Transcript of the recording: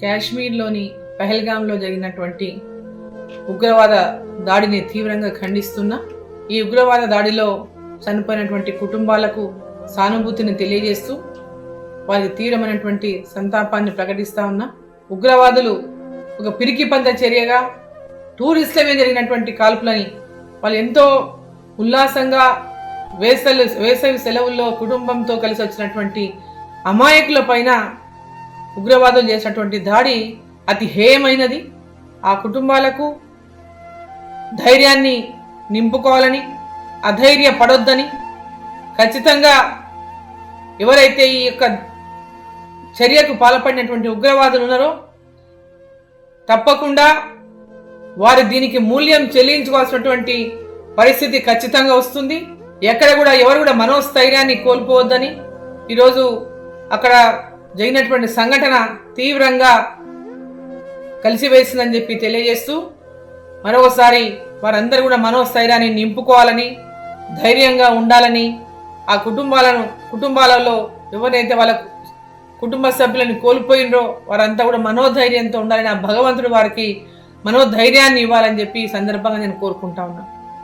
కాశ్మీర్లోని పహల్గాంలో జరిగినటువంటి ఉగ్రవాద దాడిని తీవ్రంగా ఖండిస్తున్నా. ఈ ఉగ్రవాద దాడిలో చనిపోయినటువంటి కుటుంబాలకు సానుభూతిని తెలియజేస్తూ వారికి తీవ్రమైనటువంటి సంతాపాన్ని ప్రకటిస్తా ఉన్నా. ఉగ్రవాదులు ఒక పిరికి పంత చర్యగా టూరిస్టుల మీద జరిగినటువంటి కాల్పులని వాళ్ళు ఎంతో ఉల్లాసంగా వేసవి సెలవుల్లో కుటుంబంతో కలిసి వచ్చినటువంటి అమాయకుల పైన ఉగ్రవాదులు చేసినటువంటి దాడి అతి హేయమైనది. ఆ కుటుంబాలకు ధైర్యాన్ని నింపుకోవాలని, అధైర్య పడొద్దని, ఖచ్చితంగా ఎవరైతే ఈ యొక్క చర్యకు పాల్పడినటువంటి ఉగ్రవాదులు ఉన్నారో తప్పకుండా వారు దీనికి మూల్యం చెల్లించుకోవాల్సినటువంటి పరిస్థితి ఖచ్చితంగా వస్తుంది. ఎక్కడ కూడా ఎవరు కూడా మనోస్థైర్యాన్ని కోల్పోవద్దని, ఈరోజు అక్కడ జరిగినటువంటి సంఘటన తీవ్రంగా కలిసివేసిందని చెప్పి తెలియజేస్తూ మరొకసారి వారందరూ కూడా మనోస్థైర్యాన్ని నింపుకోవాలని, ధైర్యంగా ఉండాలని, ఆ కుటుంబాలలో ఎవరైతే వాళ్ళ కుటుంబ సభ్యులను కోల్పోయినరో వారంతా కూడా మనోధైర్యంతో ఉండాలని, ఆ భగవంతుడు వారికి మనోధైర్యాన్ని ఇవ్వాలని చెప్పి ఈ సందర్భంగా నేను కోరుకుంటా ఉన్నాను.